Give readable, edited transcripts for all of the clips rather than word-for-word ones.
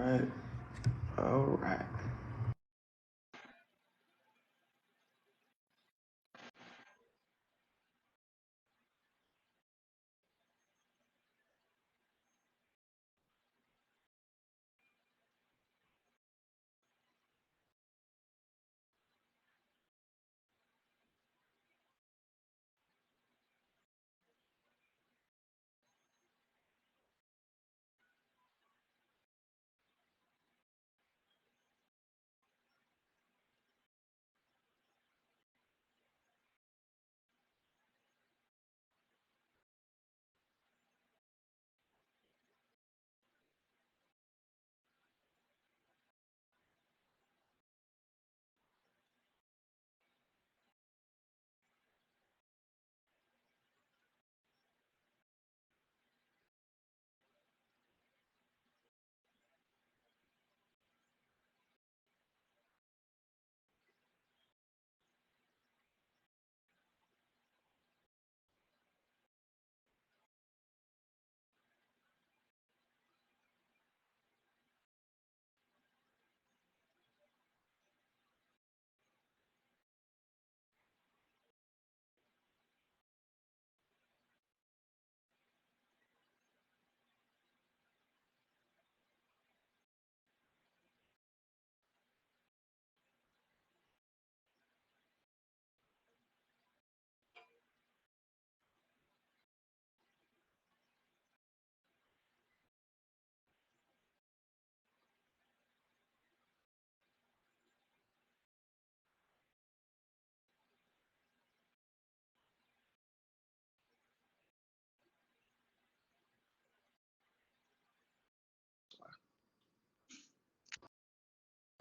right. All right.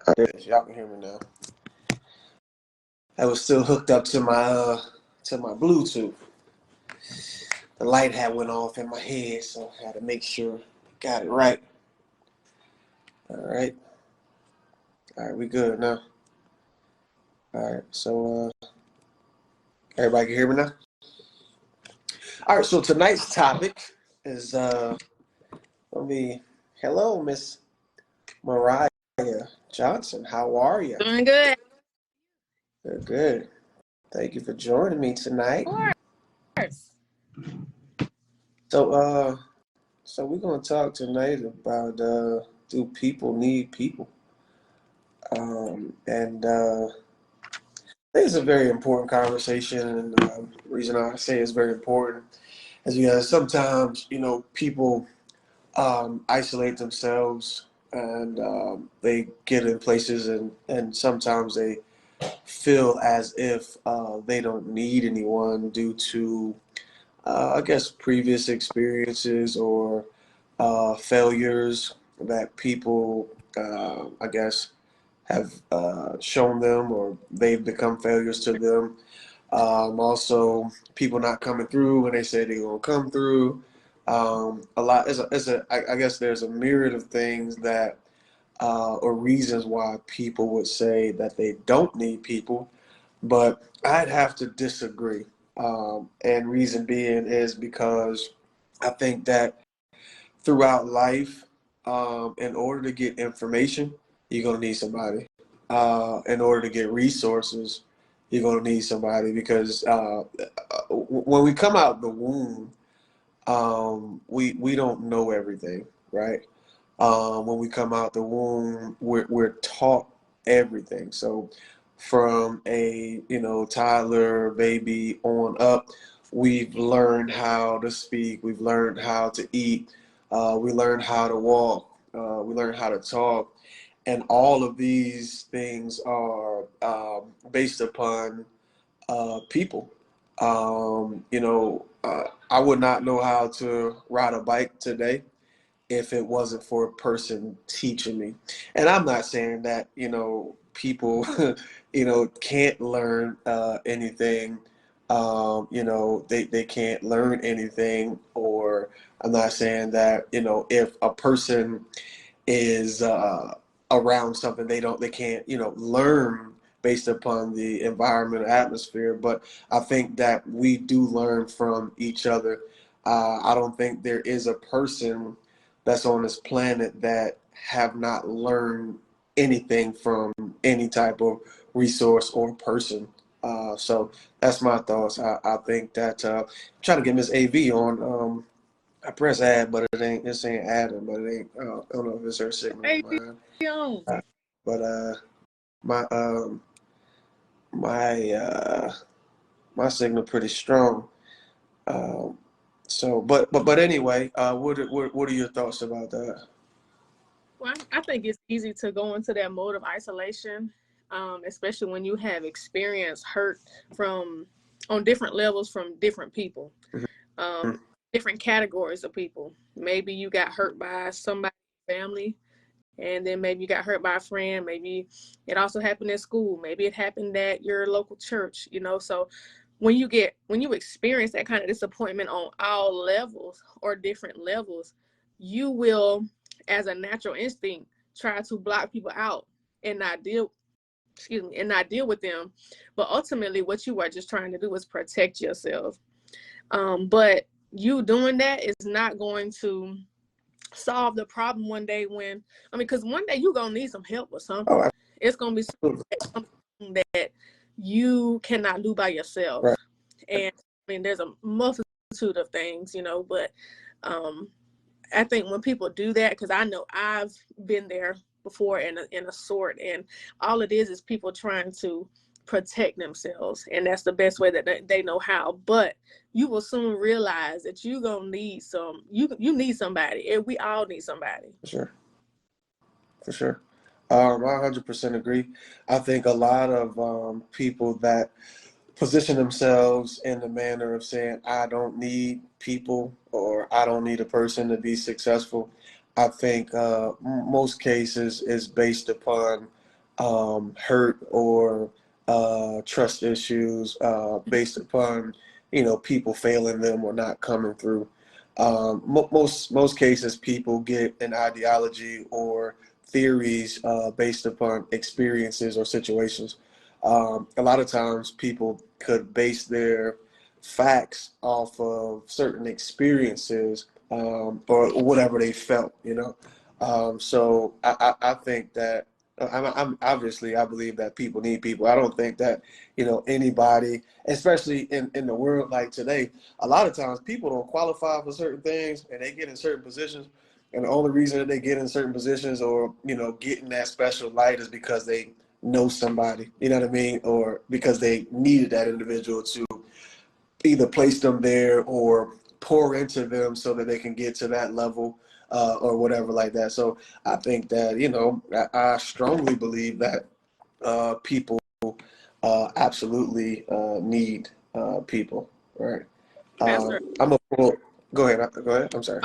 All right, y'all can hear me now. I was still hooked up to my Bluetooth. The light had went off in my head, so I had to make sure I got it right. All right. All right, we good now. All right, so everybody can hear me now? All right, so tonight's topic is let me hello, Miss Mariah Johnson. How are you? Doing good. Good, good. Thank you for joining me tonight. Of course. So so we're gonna talk tonight about do people need people? And I think it's a very important conversation, and the reason I say it's very important is because sometimes people isolate themselves and they get in places and sometimes they feel as if they don't need anyone due to I guess previous experiences or failures that people I guess have shown them or they've become failures to them. Also, people not coming through when they say they're gonna come through. A lot I guess there's a myriad of things that or reasons why people would say that they don't need people, but I'd have to disagree. And reason being is because I think that throughout life, in order to get information, you're gonna need somebody. In order to get resources, you're gonna need somebody because when we come out the womb, we don't know everything, right? When we come out the womb, we're taught everything. So from a toddler, baby on up, we've learned how to speak, we've learned how to eat, we learned how to walk, we learned how to talk, and all of these things are based upon people. I would not know how to ride a bike today if it wasn't for a person teaching me. And I'm not saying that, people, can't learn anything. They can't learn anything, or I'm not saying that, if a person is around something they can't learn based upon the environment or atmosphere, but I think that we do learn from each other. I don't think there is a person that's on this planet that have not learned anything from any type of resource or person. So that's my thoughts. I think that I'm trying to get Miss AV on. I press add, but it ain't. It's saying add, but it ain't. I don't know if it's her signal Hey, or mine. Dion. But my my my signal pretty strong. Um, so, but anyway, what are your thoughts about that? Well, I think it's easy to go into that mode of isolation, especially when you have experienced hurt from on different levels from different people, um, different categories of people. Maybe you got hurt by somebody's family, and then maybe you got hurt by a friend. Maybe it also happened at school. Maybe it happened at your local church. So when you experience that kind of disappointment on all levels or different levels, you will, as a natural instinct, try to block people out and not deal with them. But ultimately what you are just trying to do is protect yourself. But you doing that is not going to solve the problem one day because one day you're going to need some help or something. Oh, It's going to be something that you cannot do by yourself. right. And there's a multitude of things, but I think when people do that, because I know I've been there before in a sort, and all it is people trying to protect themselves, and that's the best way that they know how. But you will soon realize that you're gonna need you need somebody, and we all need somebody. For sure. I 100% agree. I think a lot of people that position themselves in the manner of saying, I don't need people or I don't need a person to be successful. I think most cases is based upon hurt or trust issues, based upon, people failing them or not coming through. Most cases, people get an ideology or theories based upon experiences or situations. A lot of times people could base their facts off of certain experiences or whatever they felt. So I think that I'm obviously I believe that people need people. I don't think that anybody, especially in the world like today, a lot of times people don't qualify for certain things and they get in certain positions, and the only reason that they get in certain positions or get in that special light is because they know somebody, you know what I mean, or because they needed that individual to either place them there or pour into them so that they can get to that level or whatever like that. So I think that I strongly believe that people absolutely need people, right? Pastor, I'm a pull. Go ahead. Go ahead. I'm sorry.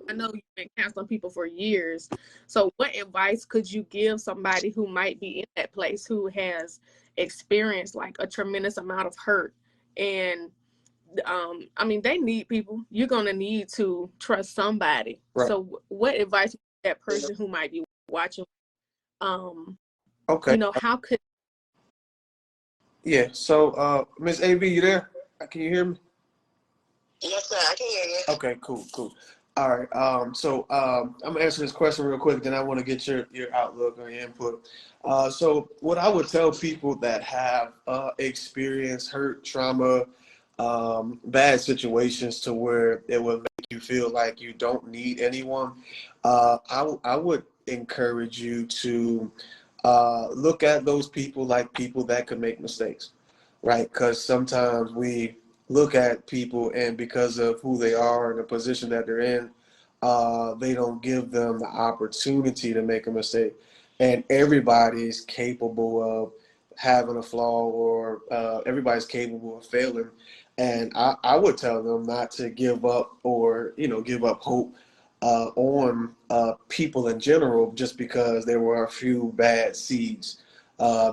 I know you've been counseling people for years. So what advice could you give somebody who might be in that place, who has experienced like a tremendous amount of hurt? And they need people. You're going to need to trust somebody. Right. So what advice would that person who might be watching, Okay. How could... Yeah. So, Miss AV, you there? Can you hear me? Yes, sir. I can hear you. Okay, cool. All right. I'm gonna answer this question real quick, then I want to get your outlook or your input. So what I would tell people that have experienced hurt, trauma, bad situations to where it would make you feel like you don't need anyone, I would encourage you to look at those people like people that could make mistakes, right? Because sometimes we look at people and because of who they are and the position that they're in, they don't give them the opportunity to make a mistake. And everybody's capable of having a flaw or everybody's capable of failing. And I would tell them not to give up or, give up hope on people in general just because there were a few bad seeds,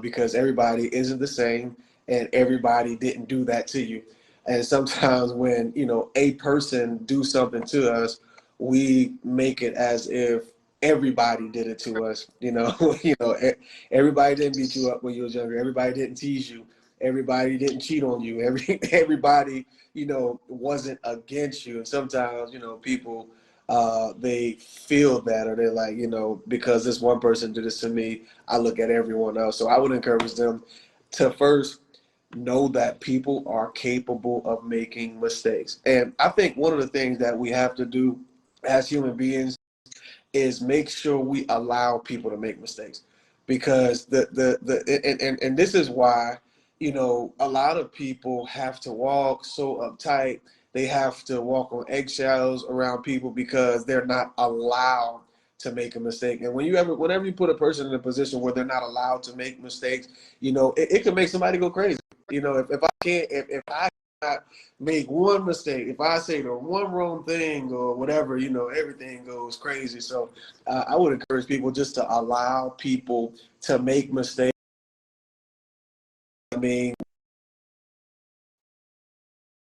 because everybody isn't the same and everybody didn't do that to you. And sometimes when, a person do something to us, we make it as if everybody did it to us. Everybody didn't beat you up when you was younger. Everybody didn't tease you. Everybody didn't cheat on you. Everybody, wasn't against you. And sometimes, people they feel that, or they're like, you know, because this one person did this to me, I look at everyone else. So I would encourage them to first know that people are capable of making mistakes. And I think one of the things that we have to do as human beings is make sure we allow people to make mistakes, because and this is why, you know, a lot of people have to walk so uptight. They have to walk on eggshells around people because they're not allowed to make a mistake. And whenever you put a person in a position where they're not allowed to make mistakes, you know, it can make somebody go crazy. You know, if I cannot make one mistake, if I say the one wrong thing or whatever, you know, everything goes crazy. So I would encourage people just to allow people to make mistakes. I mean,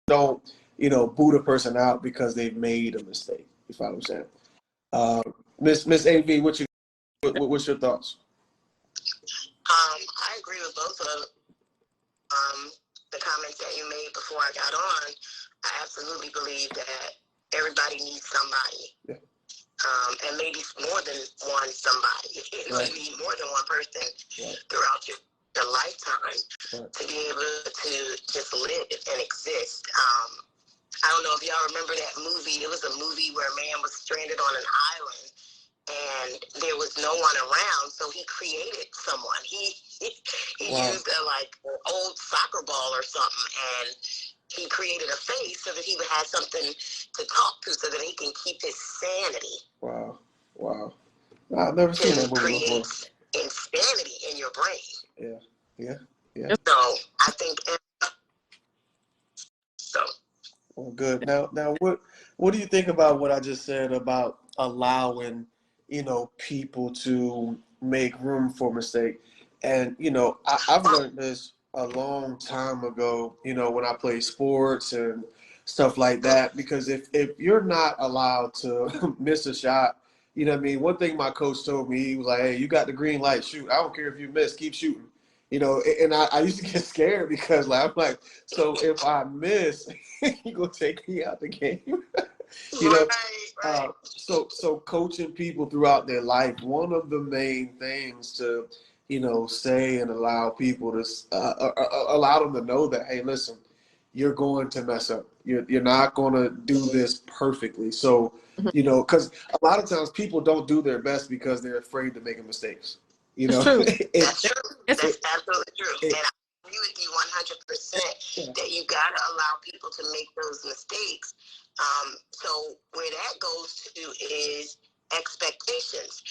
don't, you know, boot a person out because they've made a mistake. You follow what I'm saying? Miss AV, what's your thoughts? I agree with both of the comments that you made before I got on. I absolutely believe that everybody needs somebody. Yeah. And maybe more than one somebody. You know, Right. you need more than one person Right. throughout your lifetime Right. to be able to just live and exist. I don't know if y'all remember that movie. It was a movie where a man was stranded on an island and there was no one around, so he created someone. He Wow. used an old soccer ball or something, and he created a face so that he would have something to talk to, so that he can keep his sanity. Wow. Wow. I've never seen that To movie before. create insanity in your brain. Yeah. Yeah. Yeah. So I think so. Well, good. Now, what do you think about what I just said about allowing, you know, people to make room for mistake? And you know, I've learned this a long time ago. You know, when I play sports and stuff like that, because if you're not allowed to miss a shot, you know what I mean. One thing my coach told me, he was like, "Hey, you got the green light. Shoot. I don't care if you miss. Keep shooting." You know, and I used to get scared because like, I'm like, so if I miss, you gonna take me out the game? You know, Right. so coaching people throughout their life, one of the main things to, you know, say and allow people to allow them to know that, hey, listen, you're going to mess up. You're not going to do this perfectly. So, you know, because a lot of times people don't do their best because they're afraid to make mistakes. You know, It's true. That's true. That's absolutely true. And I agree with you 100% that you got to allow people to make those mistakes. So where that goes to is expectations.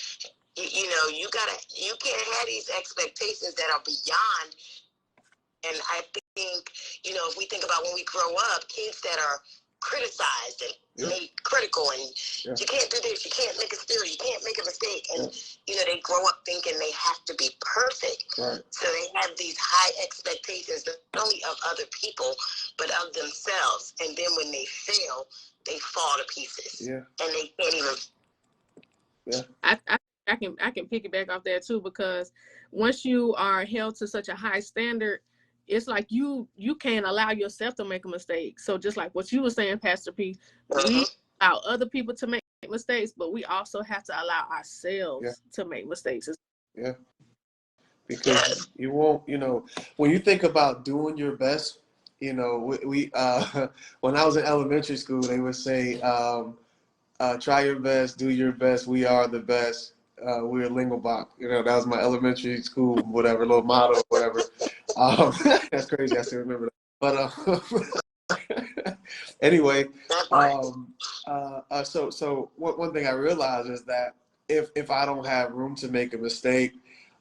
You know, you can't have these expectations that are beyond. And I think, you know, if we think about when we grow up, kids that are criticized and made critical, and you can't do this, you can't make a steal, you can't make a mistake, and you know, they grow up thinking they have to be perfect. Right. So they have these high expectations, not only of other people but of themselves, and then when they fail, they fall to pieces. Yeah. And they can't even. Yeah. I can piggyback off that too, because once you are held to such a high standard, it's like you can't allow yourself to make a mistake. So just like what you were saying, Pastor P, we allow other people to make mistakes, but we also have to allow ourselves to make mistakes. Yeah. Because you won't, you know, when you think about doing your best, you know, we when I was in elementary school, they would say, try your best, do your best, we are the best. We're Lingelbach. You know, that was my elementary school, whatever, little motto, whatever. That's crazy. I still remember that. But anyway, so one thing I realized is that if I don't have room to make a mistake,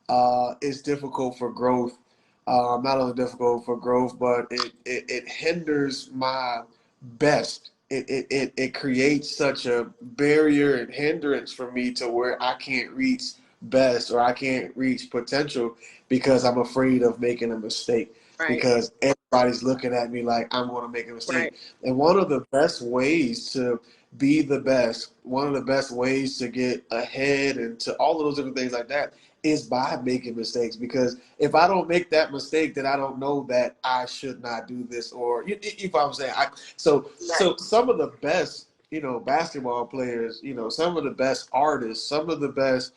it's difficult for growth. Not only difficult for growth, but it hinders my best. It creates such a barrier and hindrance for me to where I can't reach best, or I can't reach potential, because I'm afraid of making a mistake. Right. Because everybody's looking at me like I'm going to make a mistake. Right. And one of the best ways to be the best, one of the best ways to get ahead and to all of those different things like that, is by making mistakes. Because if I don't make that mistake, then I don't know that I should not do this, or you know what I'm saying. So some of the best, basketball players, some of the best artists, some of the best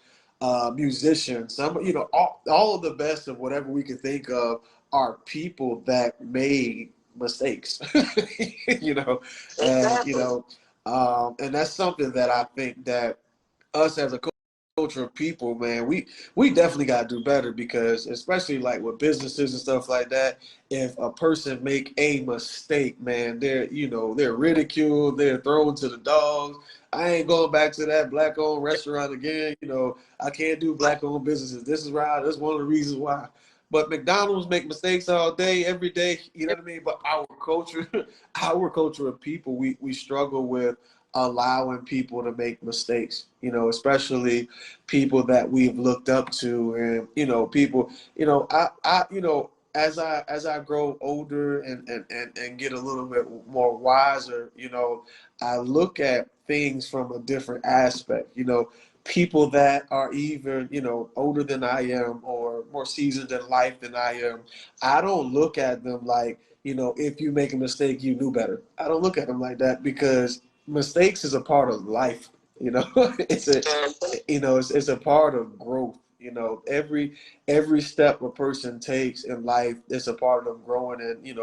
musicians, all of the best of whatever we can think of are people that made mistakes, you know, and, and that's something that I think that us as a culture of people, man, we definitely got to do better, because especially like with businesses and stuff like that, if a person make a mistake, man, they're ridiculed, they're thrown to the dogs. I ain't going back to that black-owned restaurant again. I can't do black-owned businesses. This is right. That's one of the reasons why. But McDonald's make mistakes all day, every day. You know what I mean? But our culture, our culture of people, we struggle with allowing people to make mistakes, especially people that we've looked up to, and people, as I grow older and get a little bit more wiser, I look at things from a different aspect. People that are either older than I am or more seasoned in life than I am, I don't look at them like, if you make a mistake, you knew better. I don't look at them like that, because mistakes is a part of life. It's it's a part of growth. Every step a person takes in life is a part of growing. And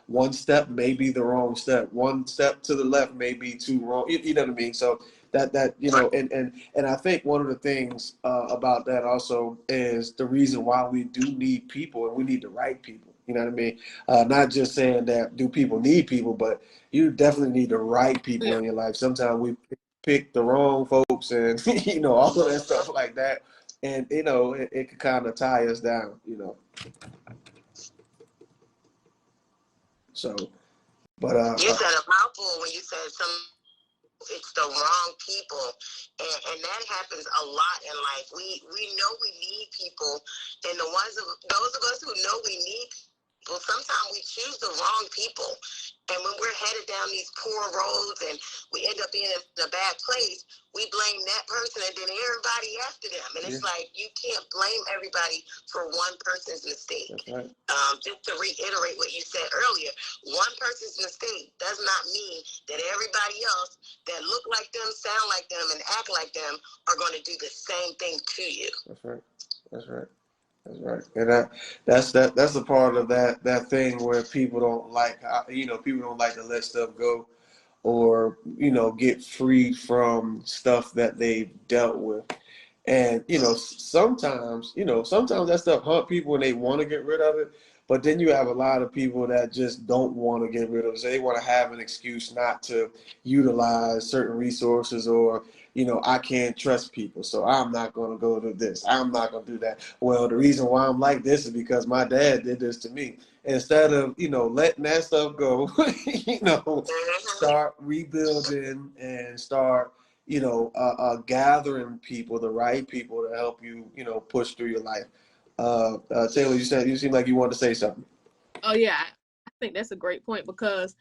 one step may be the wrong step. One step to the left may be too wrong. You know what I mean? So that and I think one of the things about that also is the reason why we do need people, and we need the right people. You know what I mean? Not just saying that do people need people, but you definitely need the right people in your life. Sometimes we pick the wrong folks, and all of that stuff like that, and it can kind of tie us down. So, but you said a mouthful when you said it's the wrong people, and that happens a lot in life. We know we need people, and those of us who know we need people, sometimes we choose the wrong people. And when we're headed down these poor roads and we end up being in a bad place, we blame that person and then everybody after them. And it's like, you can't blame everybody for one person's mistake. That's right. Just to reiterate what you said earlier, one person's mistake does not mean that everybody else that look like them, sound like them, and act like them are going to do the same thing to you. That's right. That's right. That's right. And that's a part of that thing where people don't like, people don't like to let stuff go, or, get free from stuff that they've dealt with. And, sometimes that stuff hurt people and they want to get rid of it. But then you have a lot of people that just don't want to get rid of it. So they want to have an excuse not to utilize certain resources, or, I can't trust people, so I'm not going to go to this. I'm not going to do that. Well, the reason why I'm like this is because my dad did this to me. Instead of, letting that stuff go, start rebuilding and start, gathering people, the right people to help you, push through your life. Taylor, you seem like you wanted to say something. Oh yeah, I think that's a great point, because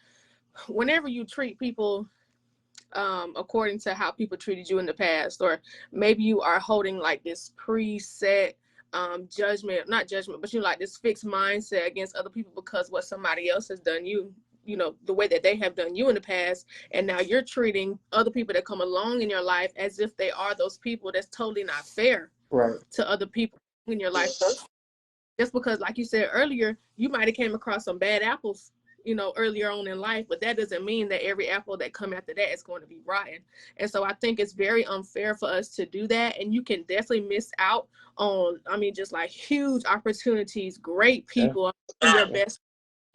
whenever you treat people according to how people treated you in the past, or maybe you are holding like this preset not judgment, but like this fixed mindset against other people because what somebody else has done the way that they have done you in the past, and now you're treating other people that come along in your life as if they are those people. That's totally not fair to other people in your life. Just because, like you said earlier, you might have came across some bad apples, earlier on in life, but that doesn't mean that every apple that come after that is going to be rotten. And so I think it's very unfair for us to do that. And you can definitely miss out on, just like huge opportunities, great people,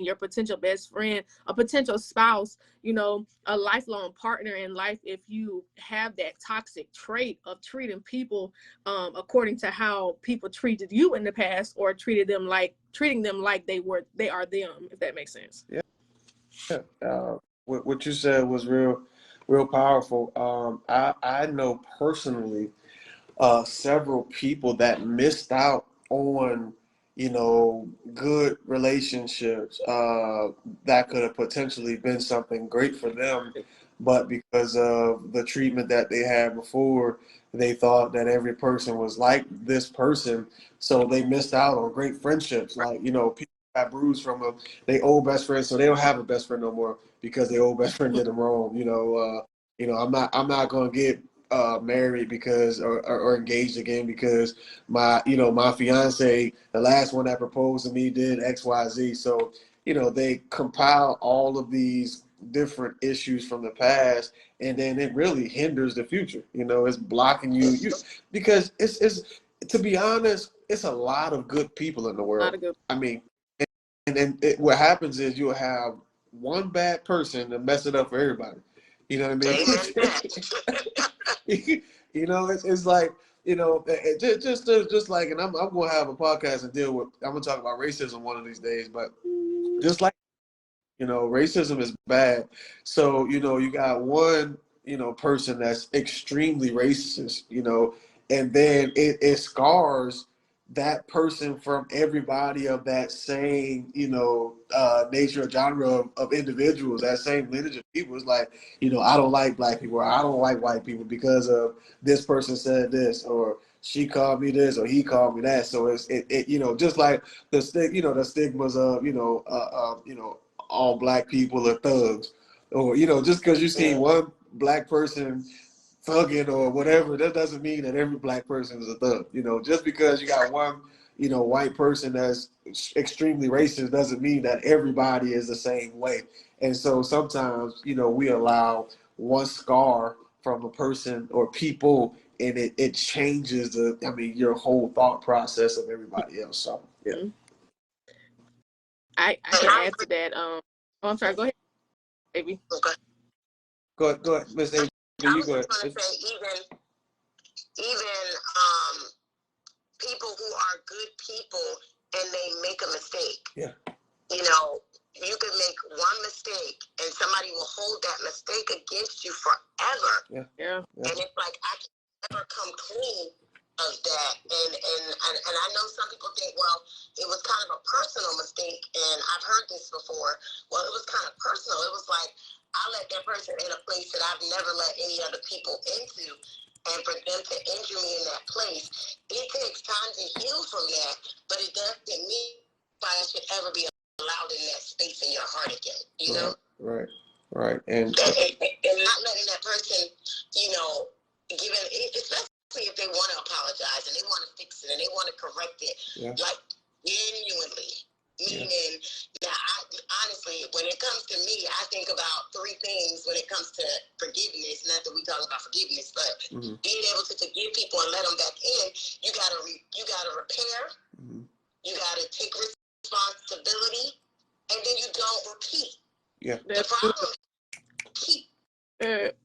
your potential best friend, a potential spouse, a lifelong partner in life, if you have that toxic trait of treating people according to how people treated you in the past, or treating them like they are them, if that makes sense. What you said was real powerful. I know personally several people that missed out on good relationships that could have potentially been something great for them, but because of the treatment that they had before, they thought that every person was like this person, so they missed out on great friendships. Like, people got bruised from their old best friend, so they don't have a best friend no more because their old best friend did them wrong. You know, I'm not gonna get married because or engaged again because my fiance, the last one that proposed to me, did XYZ. So, they compile all of these different issues from the past, and then it really hinders the future. It's blocking you because it's to be honest, it's a lot of good people in the A lot world. of good. I mean, and then what happens is you'll have one bad person to mess it up for everybody. You know what I mean? It's like, just like, and I'm going to have a podcast and deal with, I'm going to talk about racism one of these days, but just like, racism is bad. So, you got one, person that's extremely racist, and then it scars that person from everybody of that same, nature or genre of individuals, that same lineage of people. It's like, I don't like black people, or I don't like white people because of this person said this, or she called me this, or he called me that. So just like the the stigmas of, all black people are thugs, or just because you see one black person thugging or whatever, that doesn't mean that every black person is a thug. Just because you got one white person that's extremely racist doesn't mean that everybody is the same way. And so sometimes we allow one scar from a person or people, and it changes your whole thought process of everybody else. So yeah. Mm-hmm. I can add to that. I'm sorry. Go ahead, baby. Go ahead, Miss A. I You was go ahead. just going to say, even people who are good people and they make a mistake. Yeah. You can make one mistake and somebody will hold that mistake against you forever. Yeah. And it's like, I can never come clean of that. And I know some people think, well, it was kind of a personal mistake, and I've heard this before. Well, it was kind of personal. It was like, I let that person in a place that I've never let any other people into. And for them to injure me in that place, it takes time to heal from that, but it doesn't mean I should ever be allowed in that space in your heart again, Right. And not letting that person, especially if they want to apologize and they want to fix it and they want to correct it, like genuinely. Meaning, now, honestly, when it comes to me, I think about three things when it comes to forgiveness. Not that we talk about forgiveness, but being able to forgive people and let them back in. You gotta repair. You gotta take responsibility, and then you don't repeat. Yeah. The problem is keep. Very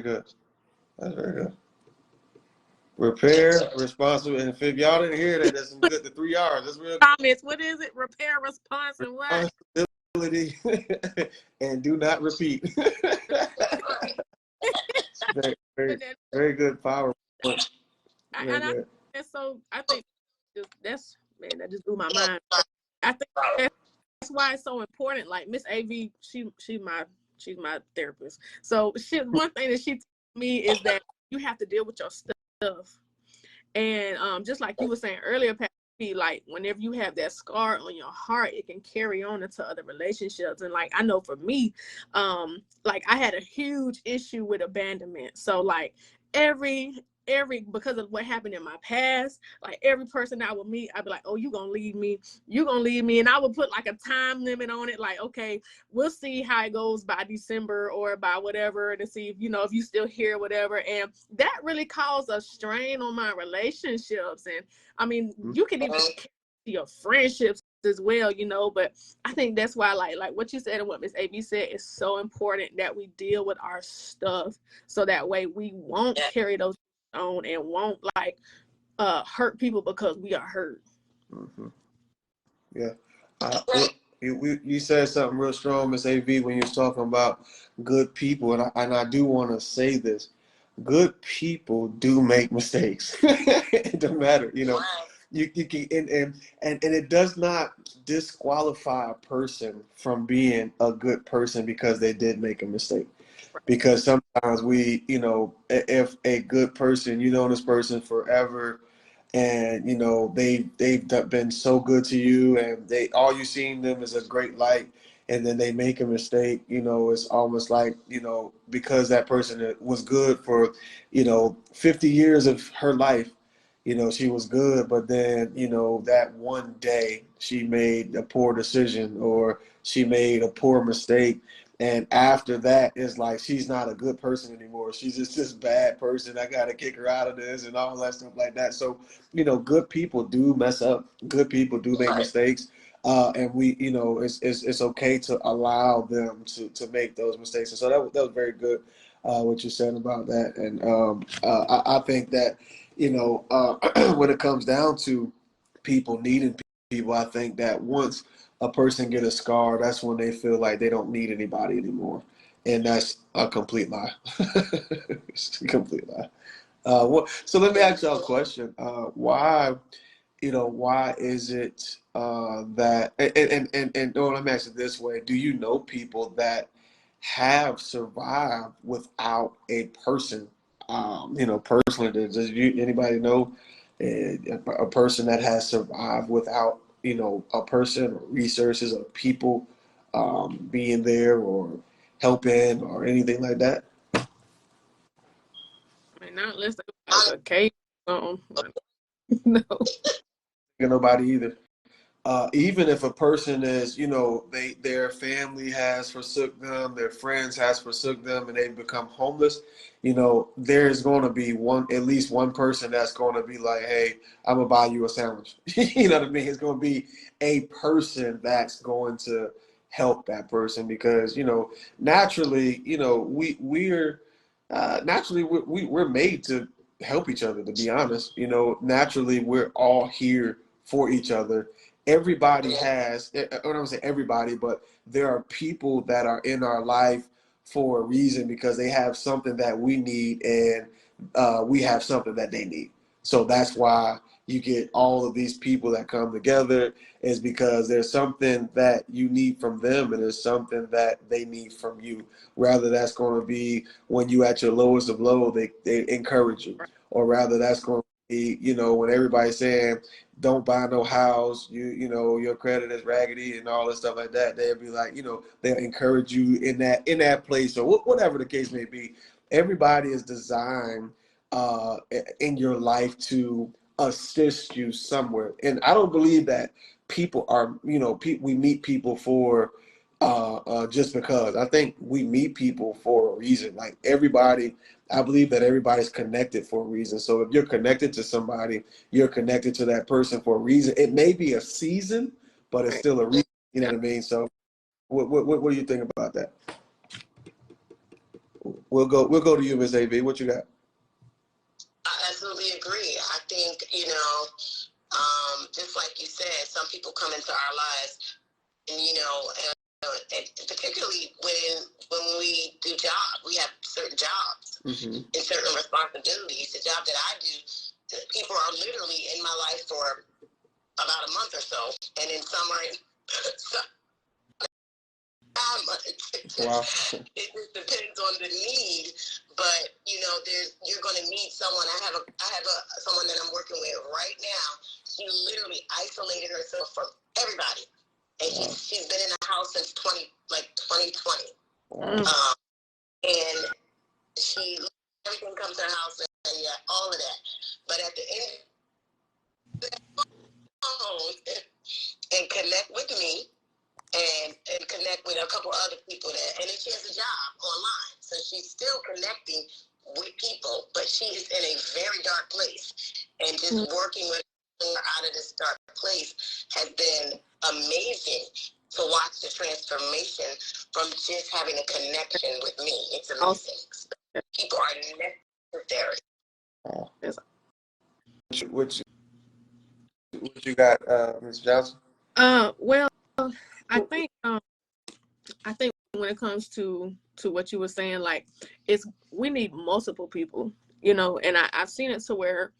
good. That's very good. Repair, responsible, and if y'all didn't hear that, that's some good. The 3 R's. That's real. Comments. What is it? Repair, response, and what? Responsibility, and do not repeat. very good power. That's so. I think that just blew my mind. I think that's why it's so important. Like Miss AV, she's my therapist. So one thing that she told me is that you have to deal with your stuff. And just like you were saying earlier, Patty, like whenever you have that scar on your heart, it can carry on into other relationships. And like I know for me, like I had a huge issue with abandonment. So like every because of what happened in my past, like every person I would meet, I'd be like, oh, you gonna leave me, and I would put like a time limit on it, like, okay, we'll see how it goes by December or by whatever, to see if if you still here, whatever. And that really caused a strain on my relationships. And I mean, you can even your friendships as well, but I think that's why like what you said and what Miss AB said is so important, that we deal with our stuff so that way we won't carry those on and won't like hurt people because we are hurt. Yeah. You said something real strong, Miss AV, when you was talking about good people, and I do want to say this: good people do make mistakes. It doesn't matter, You can and it does not disqualify a person from being a good person because they did make a mistake. Because sometimes we, if a good person, this person forever, and they've been so good to you, and all you seen them is a great light, and then they make a mistake, it's almost like, because that person was good for, 50 years of her life, she was good, but then, that one day she made a poor decision or she made a poor mistake. And after that, it's like she's not a good person anymore. She's just this bad person. I got to kick her out of this and all that stuff like that. So, good people do mess up. Good people do make mistakes. And we, it's okay to allow them to make those mistakes. And so that was very good, what you said about that. And I think that, when it comes down to people needing people, I think that once a person get a scar, that's when they feel like they don't need anybody anymore. And that's a complete lie. It's a complete lie. So let me ask y'all a question. Why is it that, and let me ask it this way. Do you know people that have survived without a person, personally? Does anybody know a person that has survived without, a person or resources or people being there or helping or anything like that? I mean, not unless they like a cave or something. No. Nobody either. Even if a person is, their family has forsook them, their friends has forsook them, and they become homeless, there's going to be at least one person that's going to be like, hey, I'm going to buy you a sandwich. You know what I mean? It's going to be a person that's going to help that person because, naturally, we're made to help each other, to be honest. Naturally, we're all here for each other. Everybody has, I don't want to say everybody, but there are people that are in our life for a reason because they have something that we need and we have something that they need. So that's why you get all of these people that come together is because there's something that you need from them and there's something that they need from you. Rather that's going to be when you at your lowest of low, they encourage you. Or rather that's going to be, when everybody's saying, don't buy no house, your credit is raggedy and all this stuff like that. They'll be like, they'll encourage you in that place or whatever the case may be. Everybody is designed in your life to assist you somewhere. And I don't believe that people are, we meet people for just because. I think we meet people for a reason. Like everybody, I believe that everybody's connected for a reason. So if you're connected to somebody, you're connected to that person for a reason. It may be a season, but it's still a reason. You know what I mean? So what do you think about that? We'll go to you, Ms. AV. What you got? I absolutely agree. I think, just like you said, some people come into our lives and, and particularly when we do jobs, we have certain jobs and certain responsibilities. The job that I do, people are literally in my life for about a month or so, and in summer, Wow. It just depends on the need, but you're going to need someone. I have someone that I'm working with right now. She literally isolated herself from everybody. And she's been in the house since 2020. Wow. And everything comes to her house and all of that. But at the end of the phone and connect with me and connect with a couple other people and then she has a job online. So she's still connecting with people, but she is in a very dark place. And just working with her out of this dark place has been amazing to watch the transformation from just having a connection with me. It's amazing. People are necessary. What you got, Ms. Johnson? Well, I think when it comes to what you were saying, like we need multiple people, and I've seen it to where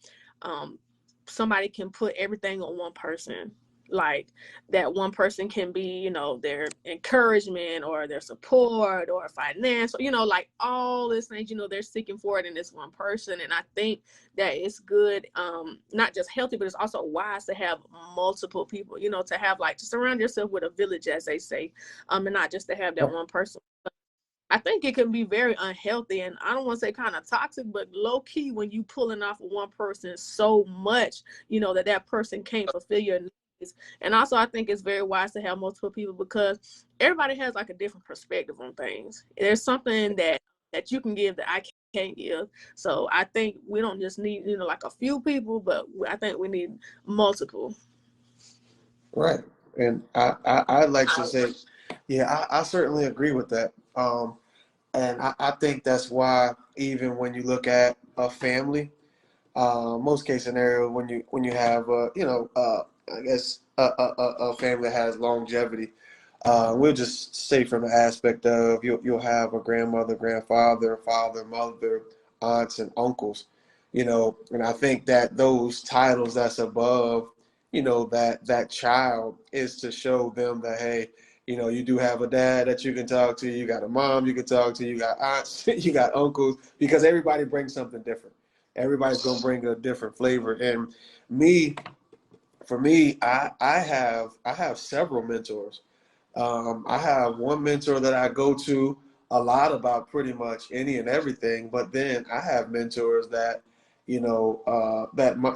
somebody can put everything on one person. Like that one person can be, you know, their encouragement or their support or financial, you know, like all these things, you know, they're seeking for it in this one person. And I think that it's good, not just healthy, but it's also wise to have multiple people, you know, to have like, to surround yourself with a village, as they say, and not just to have that one person. I think it can be very unhealthy, and I don't want to say kind of toxic, but low key when you pulling off of one person so much, you know, that person can't fulfill your needs. And also, I think it's very wise to have multiple people because everybody has like a different perspective on things. There's something that you can give that I can't give. So I think we don't just need, you know, like a few people, but I think we need multiple. Right. And I like to say, yeah, I certainly agree with that. And I think that's why even when you look at a family, most case scenario, when you have I guess a family that has longevity, we'll just say from the aspect of you'll have a grandmother, grandfather, father, mother, aunts, and uncles, you know, and I think that those titles that's above, you know, that child is to show them that, hey, you know, you do have a dad that you can talk to, you got a mom you can talk to, you got aunts, you got uncles, because everybody brings something different. Everybody's gonna bring a different flavor. And me, for me, I have several mentors. I have one mentor that I go to a lot about pretty much any and everything, but then I have mentors that, you know,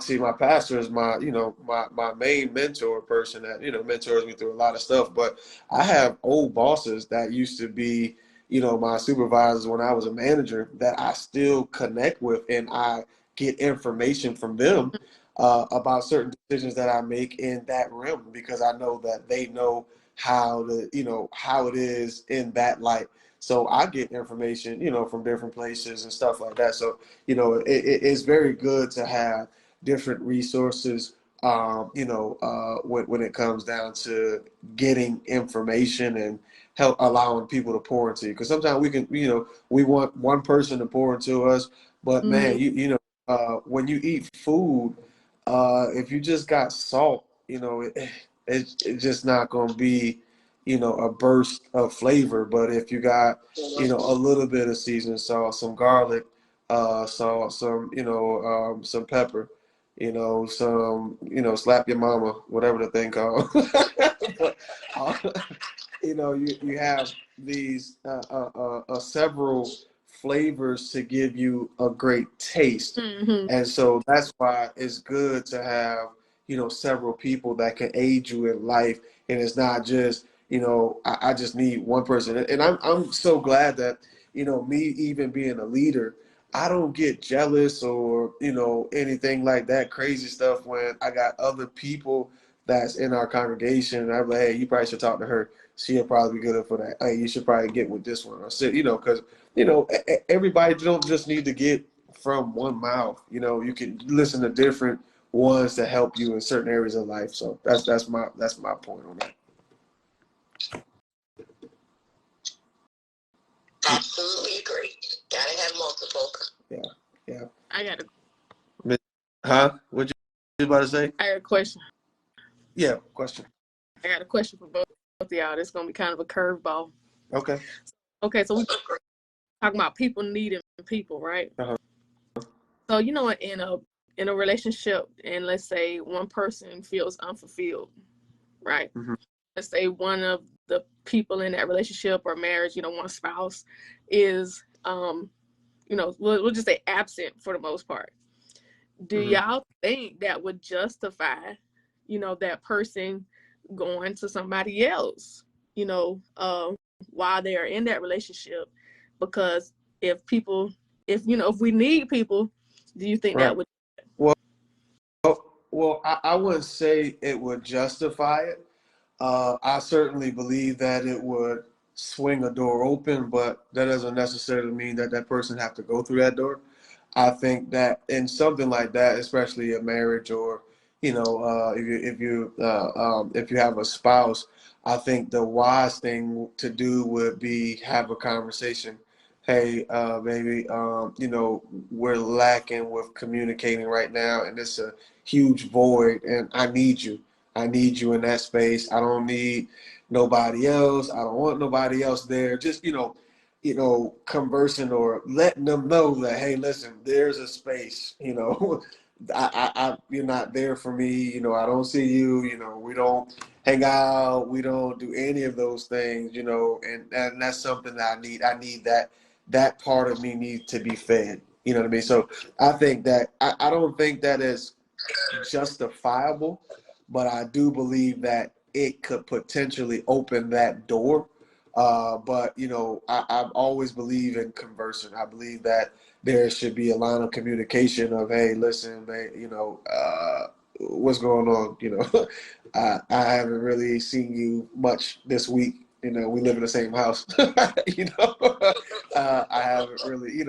see, my pastor is my, you know, my main mentor person that, you know, mentors me through a lot of stuff. But I have old bosses that used to be, you know, my supervisors when I was a manager that I still connect with, and I get information from them about certain decisions that I make in that realm, because I know that they know how to, you know, how it is in that light. So I get information, you know, from different places and stuff like that. So, you know, it's very good to have different resources, when it comes down to getting information and help allowing people to pour into you. Because sometimes we can, you know, we want one person to pour into us, but man, when you eat food, if you just got salt, you know, it's just not going to be, you know, a burst of flavor. But if you got, you know, a little bit of seasoning salt, some garlic, salt, some, you know, some pepper, you know, some, you know, slap your mama, whatever the thing called. But, you know, you have these several flavors to give you a great taste. Mm-hmm. And so that's why it's good to have, you know, several people that can aid you in life. And it's not just, you know, I just need one person. And I'm so glad that, you know, me even being a leader, I don't get jealous or, you know, anything like that crazy stuff when I got other people that's in our congregation. And I'm like, hey, you probably should talk to her. She'll probably be good for that. Hey, you should probably get with this one or sit, you know, because, you know, everybody don't just need to get from one mouth. You know, you can listen to different ones to help you in certain areas of life. So that's my point on that. Absolutely agree. Gotta have multiple. Yeah. I got What you about to say? a question. Yeah, question. I got a question for both of y'all. This is gonna be kind of a curveball. Okay. Okay, so we talking about people needing people, right? Uh-huh. So you know, in a relationship, and let's say one person feels unfulfilled, right? Mm-hmm. Let's say one of the people in that relationship or marriage, you know, one spouse is, you know, we'll just say absent for the most part. Do y'all think that would justify, you know, that person going to somebody else, you know, while they are in that relationship? Because if we need people, do you think that would? Well, I wouldn't say it would justify it. I certainly believe that it would swing a door open, but that doesn't necessarily mean that that person have to go through that door. I think that in something like that, especially a marriage or, you know, if you have a spouse, I think the wise thing to do would be have a conversation. Hey, baby, you know, we're lacking with communicating right now, and it's a huge void, and I need you. I need you in that space. I don't need nobody else. I don't want nobody else there. Just, conversing or letting them know that, hey, listen, there's a space, you're not there for me. I don't see you, we don't hang out. We don't do any of those things, and that's something that I need. I need that part of me needs to be fed. You know what I mean? So I think that I don't think that is justifiable, but I do believe that it could potentially open that door. But I always believe in conversing. I believe that there should be a line of communication of, hey, listen, what's going on? I haven't really seen you much this week. We live in the same house. I haven't really,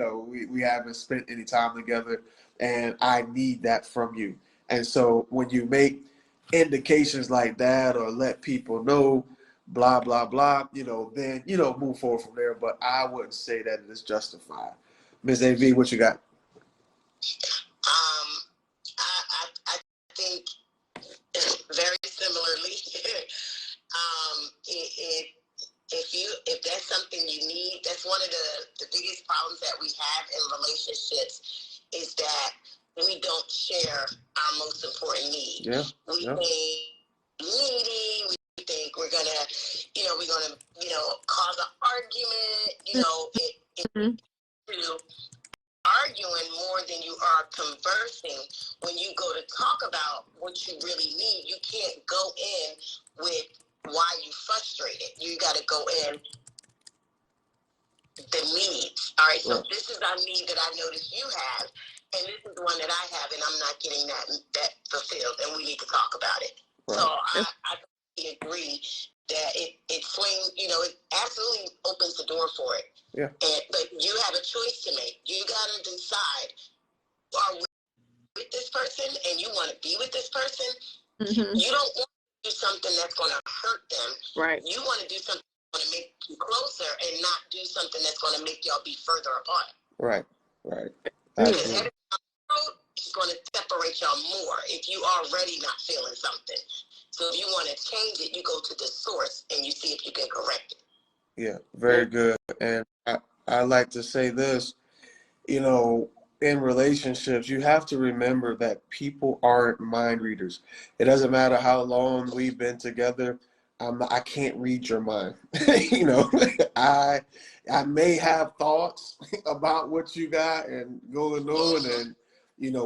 we haven't spent any time together, and I need that from you. And so when you make indications like that or let people know, blah, blah, blah, then, move forward from there. But I wouldn't say that it is justified. Ms. AV, what you got? I think very similarly. If that's something you need, that's one of the biggest problems that we have in relationships is that we don't share our most important need. Yeah. We think needy. We think we're gonna, cause an argument. Arguing more than you are conversing. When you go to talk about what you really need, you can't go in with why you frustrated. You got to go in the needs. All right, so this is our need that I noticed you have, and this is one that I have, and I'm not getting that fulfilled, and we need to talk about it. Right. So I agree that it swings, it absolutely opens the door for it. Yeah. But you have a choice to make. You got to decide, are we with this person and you want to be with this person? Mm-hmm. You don't want to do something that's going to hurt them. Right. You want to do something that's going to make you closer and not do something that's going to make y'all be further apart. Right. Right. Because heading down the road is going to separate y'all more if you already not feeling something. So if you want to change it, you go to the source and you see if you can correct it. Yeah, very good. And I like to say this, in relationships, you have to remember that people aren't mind readers. It doesn't matter how long we've been together. I can't read your mind. I may have thoughts about what you got and going on and,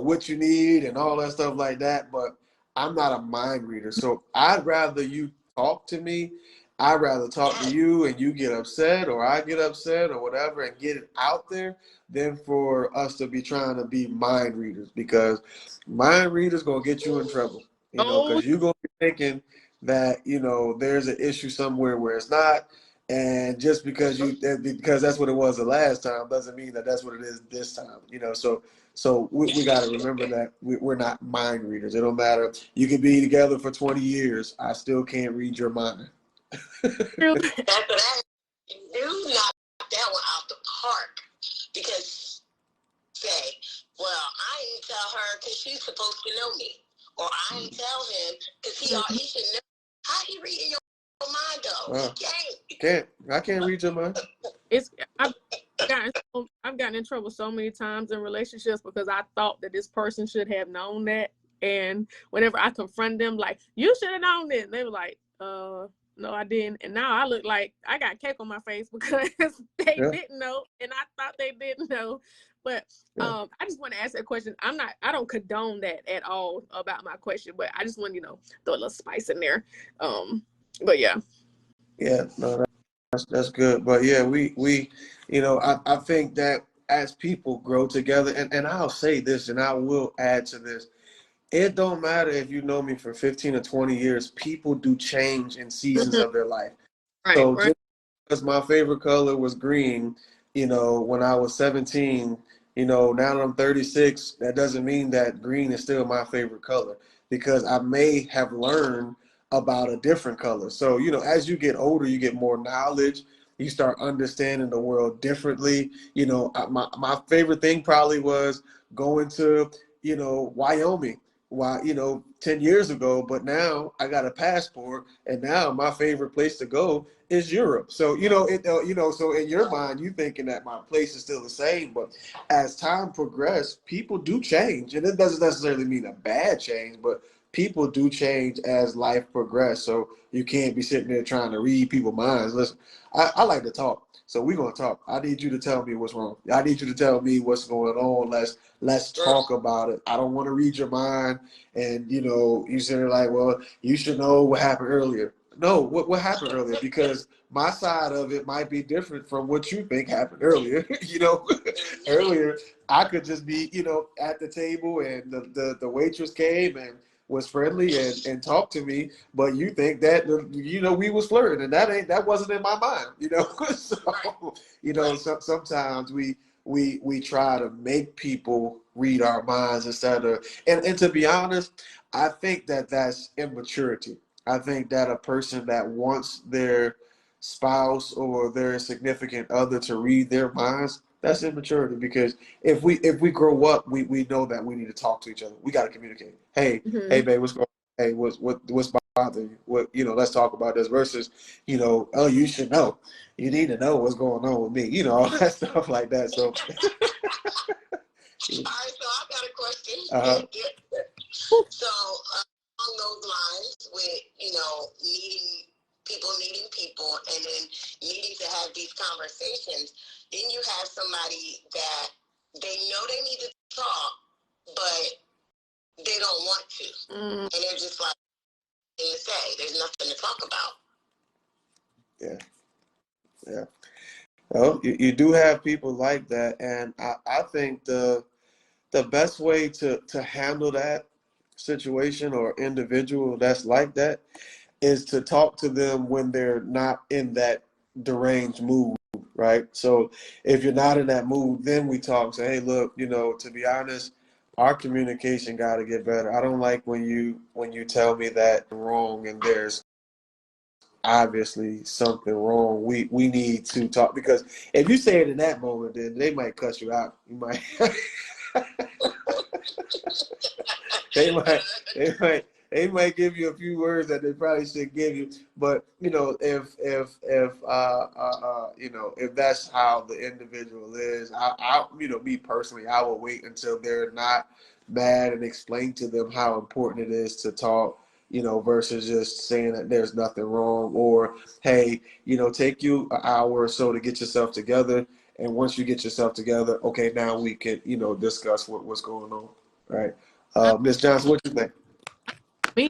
what you need and all that stuff like that, but I'm not a mind reader. So I'd rather you talk to me. I'd rather talk to you and you get upset or I get upset or whatever and get it out there than for us to be trying to be mind readers, because mind readers going to get you in trouble, because you're going to be thinking that, there's an issue somewhere where it's not. And just because that's what it was the last time doesn't mean that that's what it is this time, So we got to remember that we're not mind readers. It don't matter. You can be together for 20 years. I still can't read your mind. That's what do knock that one out the park, because well, I didn't tell her because she's supposed to know me, or I didn't tell him because he should know. How he reading your mind though? He can't. I can't read your mind. I've gotten in trouble so many times in relationships because I thought that this person should have known that, and whenever I confront them, like, you should have known this, they were like, no, I didn't. And now I look like I got cake on my face because they didn't know, and I thought they didn't know. But I just want to ask that question. I don't condone that at all about my question, but I just want to, throw a little spice in there. But yeah. Yeah, no, that's good. But yeah, we I think that as people grow together, and I'll say this, and I will add to this. It don't matter if you know me for 15 or 20 years, people do change in seasons of their life. Right, so just because my favorite color was green, when I was 17, now that I'm 36, that doesn't mean that green is still my favorite color, because I may have learned about a different color. So, as you get older, you get more knowledge. You start understanding the world differently. My favorite thing probably was going to, Wyoming. why, 10 years ago, but now I got a passport, and now my favorite place to go is Europe. So, so in your mind, you thinking that my place is still the same, but as time progressed, people do change, and it doesn't necessarily mean a bad change, but people do change as life progresses. So you can't be sitting there trying to read people's minds. Listen, I like to talk. So we're gonna talk. I need you to tell me what's wrong. I need you to tell me what's going on. Let's talk about it. I don't want to read your mind, and you sit there like, well, you should know what happened earlier. No, what happened earlier? Because my side of it might be different from what you think happened earlier. Earlier I could just be, at the table, and the waitress came and was friendly and talked to me, but you think that we was flirting, and that wasn't in my mind, so sometimes we try to make people read our minds instead of, and to be honest, I think that's immaturity. I think that a person that wants their spouse or their significant other to read their minds, that's immaturity, because if we grow up, we know that we need to talk to each other. We got to communicate. Hey, Mm-hmm. hey, babe, what's going on? Hey, what's bothering you? What, let's talk about this versus, oh, you should know. You need to know what's going on with me. All that stuff like that. So, All right, so I got a question. So along those lines, with needing people, and then needing to have these conversations, then you have somebody that they know they need to talk, but they don't want to, and they're just like, there's nothing to talk about. Yeah. Well, you do have people like that, and I think the best way to handle that situation or individual that's like that is to talk to them when they're not in that deranged mood, right? So if you're not in that mood, then we talk. Say, hey, look, to be honest, our communication got to get better. I don't like when you tell me that I'm wrong and there's obviously something wrong. We need to talk, because if you say it in that moment, then they might cuss you out. You might they might give you a few words that they probably should give you. But if that's how the individual is, I me personally, I will wait until they're not mad and explain to them how important it is to talk, versus just saying that there's nothing wrong, or hey, take you an hour or so to get yourself together, and once you get yourself together, okay, now we can discuss what's going on, right? Ms. Johnson, what you think? Me,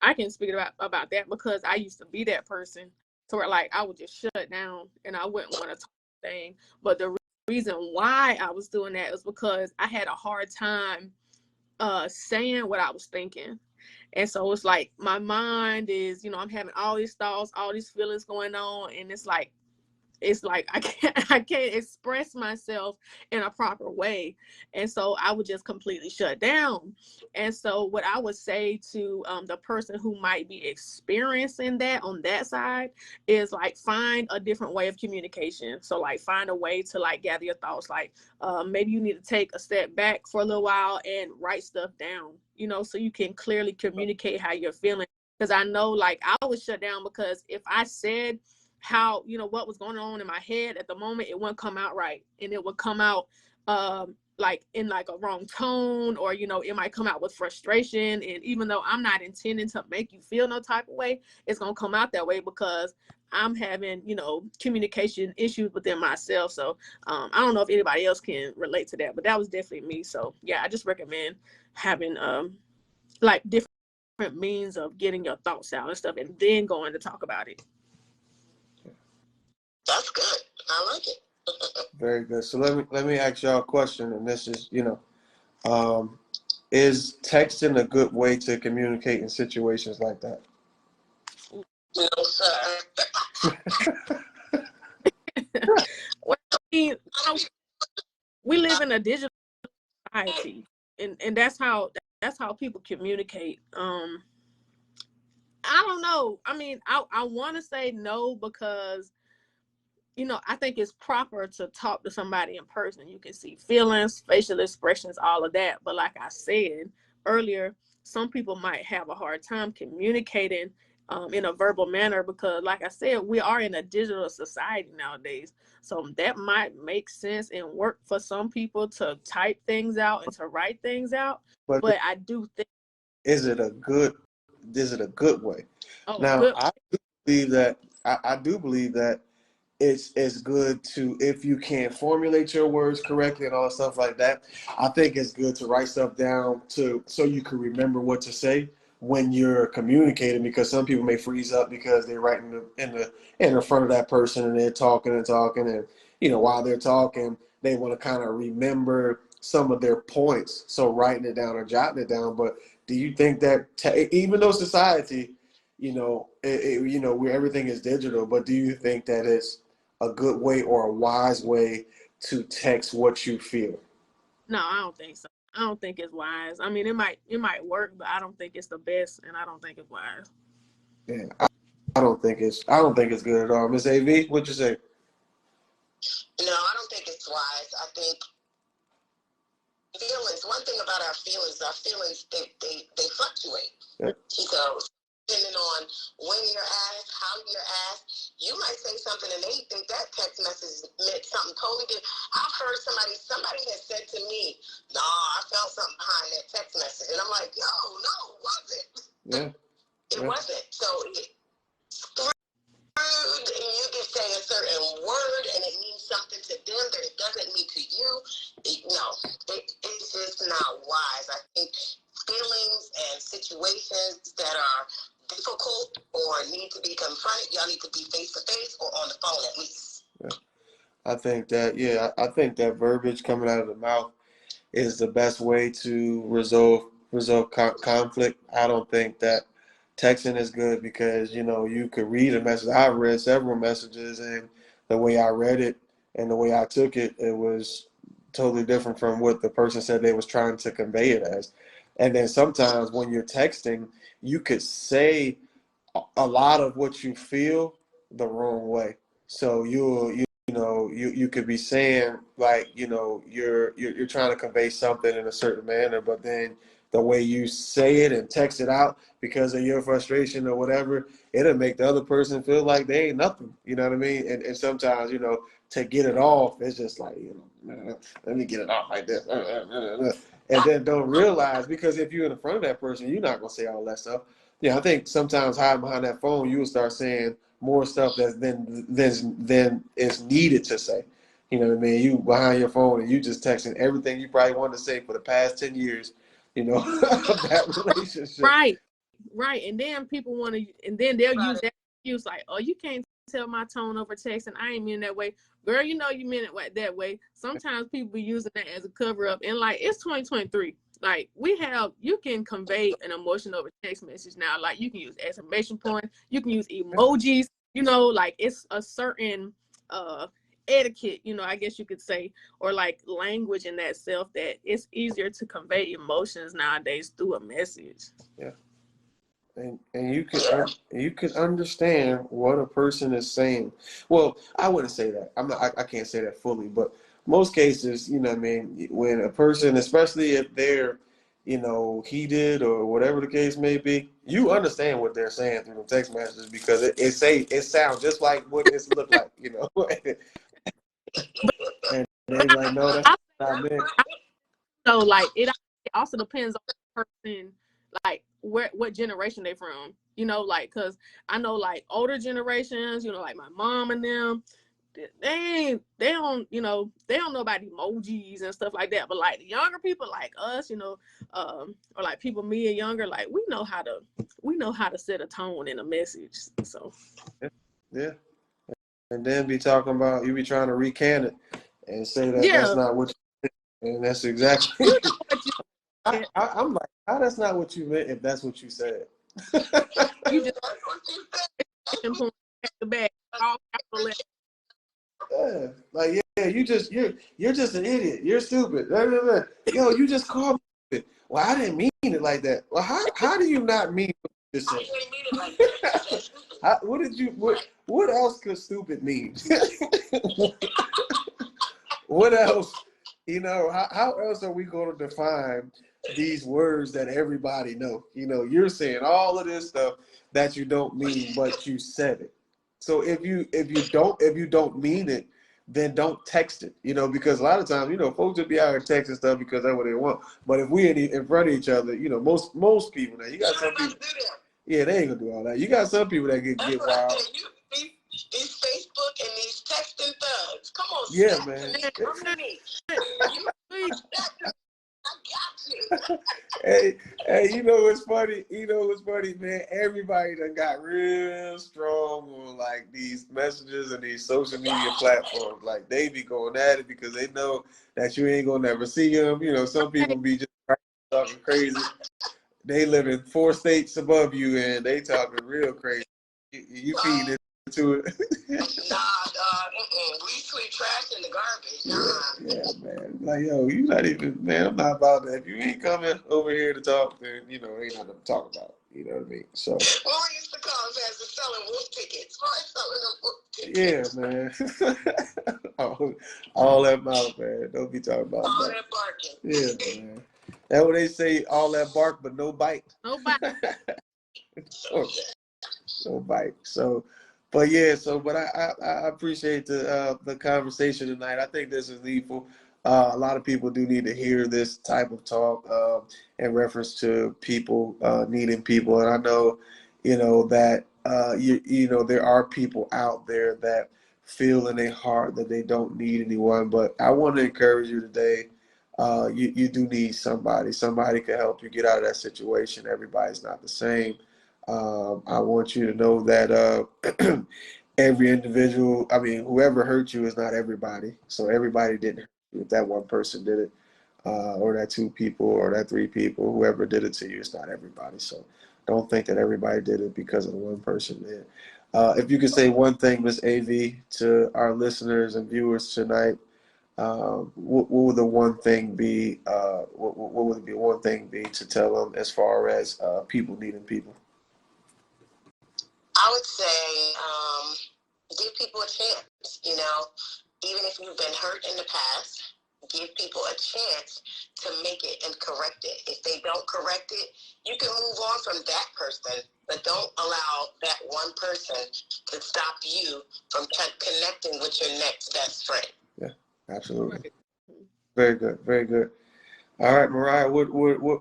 I can speak about that, because I used to be that person, so where like I would just shut down and I wouldn't want to talk anything. But the reason why I was doing that is because I had a hard time saying what I was thinking. And so it's like my mind is, I'm having all these thoughts, all these feelings going on, and it's like I can't express myself in a proper way. And so I would just completely shut down. And so what I would say to the person who might be experiencing that on that side is like, find a different way of communication. So like find a way to like gather your thoughts. Like maybe you need to take a step back for a little while and write stuff down, so you can clearly communicate how you're feeling. Because I know like I was shut down, because if I said how what was going on in my head at the moment, it wouldn't come out right, and it would come out like in like a wrong tone, or it might come out with frustration, and even though I'm not intending to make you feel no type of way, it's gonna come out that way because I'm having communication issues within myself. So I don't know if anybody else can relate to that, but that was definitely me. So yeah, I just recommend having like different means of getting your thoughts out and stuff, and then going to talk about it. That's good. I like it. Very good. So let me ask y'all a question, and this is, is texting a good way to communicate in situations like that? No, sir. Well, we live in a digital society, and that's how people communicate. I don't know. I mean, I want to say no, because I think it's proper to talk to somebody in person. You can see feelings, facial expressions, all of that. But like I said, earlier, some people might have a hard time communicating in a verbal manner because, like I said, we are in a digital society nowadays. So that might make sense and work for some people to type things out and to write things out. But I do think, is it a good way? Now, good. I do believe that it's good to, if you can't formulate your words correctly and all stuff like that, I think it's good to write stuff down so you can remember what to say when you're communicating, because some people may freeze up because they're right in the front of that person and they're talking and talking, and while they're talking they want to kind of remember some of their points, so writing it down or jotting it down. But do you think that even though society, where everything is digital, but do you think that it's a good way or a wise way to text what you feel? No, I don't think so. I don't think it's wise. I mean, it might work, but I don't think it's the best, and I don't think it's wise. Yeah, I don't think it's good at all. Miss AV, what'd you say? No, I don't think it's wise. I think feelings. One thing about our feelings they fluctuate. Yeah. So depending on when you're asked, how you're asked, you might say something and they think that text message meant something totally different. I've heard somebody has said to me, "No, I felt something behind that text message," and I'm like, "Yo, no, it wasn't." Yeah. It wasn't. So it's rude, and you can say a certain word and it means something to them that it doesn't mean to you. It's just not wise. I think feelings and situations that are difficult or need to be confronted, y'all need to be face to face or on the phone at least. Yeah. I think that verbiage coming out of the mouth is the best way to resolve conflict. I don't think that texting is good because, you could read a message. I've read several messages, and the way I read it and the way I took it, it was totally different from what the person said they was trying to convey it as. And then sometimes when you're texting, you could say a lot of what you feel the wrong way. So you could be saying, like, you're trying to convey something in a certain manner, but then the way you say it and text it out because of your frustration or whatever, it'll make the other person feel like they ain't nothing. You know what I mean? And sometimes, to get it off, it's just like, let me get it off like this. And then don't realize, because if you're in front of that person, you're not going to say all that stuff. Yeah, I think sometimes hiding behind that phone, you will start saying more stuff than is needed to say. You know what I mean? You behind your phone and you just texting everything you probably wanted to say for the past 10 years, of that relationship. Right. And then people want to, and then they'll use that excuse like, "Oh, you can't tell my tone over text, and I ain't mean that way." Girl, you meant it that way. Sometimes people be using that as a cover up, and like, it's 2023. Like, you can convey an emotion over text message now. Like, you can use exclamation point, you can use emojis, like, it's a certain etiquette, I guess you could say, or like language in that self, that it's easier to convey emotions nowadays through a message. Yeah. And you can understand what a person is saying. Well, I wouldn't say that. I can't say that fully, but most cases, when a person, especially if they're, heated or whatever the case may be, you understand what they're saying through the text messages, because it sounds just like what it look like, And they're like, no, that's not me. So like, it also depends on the person, like what generation they from, like, because I know like older generations, like my mom and them, they don't know about emojis and stuff like that. But like the younger people like us, or like people me and younger, like we know how to set a tone in a message. So yeah. And then be talking about, you be trying to recant it and say that that's not what you meant, and that's exactly I'm like, how that's not what you meant if that's what you said. You just point the back. Yeah, like, you're just an idiot. You're stupid. Yo, you just called me stupid. Well, I didn't mean it like that. Well, how do you not mean what you just said? I didn't mean it like that. What else could stupid mean? What else You know, how else are we going to define these words that everybody know? You know, you're saying all of this stuff that you don't mean, but you said it. So if you don't mean it, then don't text it. You know, because a lot of times, you know, folks will be out here texting stuff because that's what they want. But if we in front of each other, you know, most people now, you got some people. Yeah, they ain't gonna do all that. You got some people that get wild. These Facebook and these texting thugs. Come on, yeah, snap man. to me. Come to me. I got you. Hey, you know what's funny? You know what's funny, man? Everybody done got real strong on like these messages and these social media platforms. Like they be going at it because they know that you ain't gonna never see them. You know, some people be just talking crazy. They live in 4 states above you and they talking real crazy. You feed into it. Nah, dog. We sweep trash in the garbage. Nah. Yeah, man. Like, yo, you not even, man, I'm not about that. If you ain't coming over here to talk, then, you know, ain't nothing to talk about. You know what I mean? So. Well, I used to call them as selling wolf tickets. Why selling them wolf tickets? Yeah, man. all that mouth, man. Don't be talking about all that. That barking. Yeah, man. That's what they say, all that bark, but no bite. No bite. No bite. So, but yeah, but I appreciate the conversation tonight. I think this is needful. A lot of people do need to hear this type of talk in reference to people needing people, and I know, you know, that you know there are people out there that feel in their heart that they don't need anyone. But I want to encourage you today. You do need somebody. Somebody can help you get out of that situation. Everybody's not the same. I want you to know that every individual, I mean, whoever hurt you is not everybody. So everybody didn't hurt you. If that one person did it, or that 2 people, or that 3 people, whoever did it to you, it's not everybody. So don't think that everybody did it because of the one person did. If you could say one thing, Miss AV, to our listeners and viewers tonight, what would the one thing be? What would the one thing be to tell them as far as people needing people? I would say give people a chance, you know, even if you've been hurt in the past, give people a chance to make it and correct it. If they don't correct it, you can move on from that person, but don't allow that one person to stop you from connecting with your next best friend. Yeah, absolutely. Very good, very good. All right, Mariah, what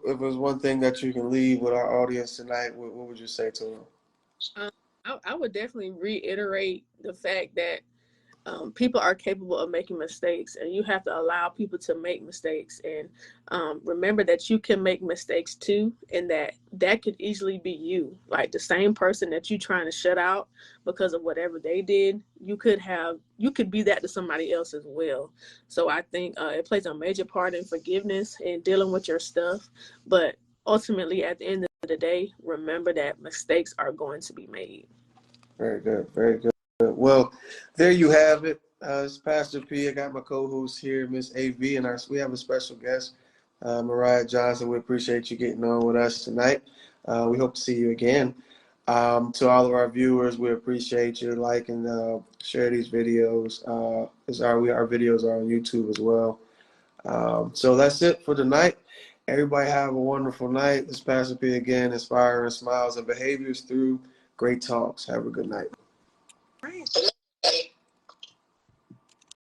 if there's one thing that you can leave with our audience tonight, what would you say to them? I would definitely reiterate the fact that people are capable of making mistakes, and you have to allow people to make mistakes, and remember that you can make mistakes too, and that could easily be you. Like the same person that you trying to shut out because of whatever they did, you could be that to somebody else as well. So I think it plays a major part in forgiveness and dealing with your stuff, but ultimately at the end of the day, remember that mistakes are going to be made. Very good, very good. Well, there you have it. It's Pastor P. I got my co-host here, Miss AV, and we have a special guest, Mariah Johnson. We appreciate you getting on with us tonight. We hope to see you again. To all of our viewers, we appreciate you. Like and share these videos. Our videos are on YouTube as well. So that's it for tonight. Everybody have a wonderful night. This is Pastor P again, inspiring smiles and behaviors through great talks. Have a good night. Right.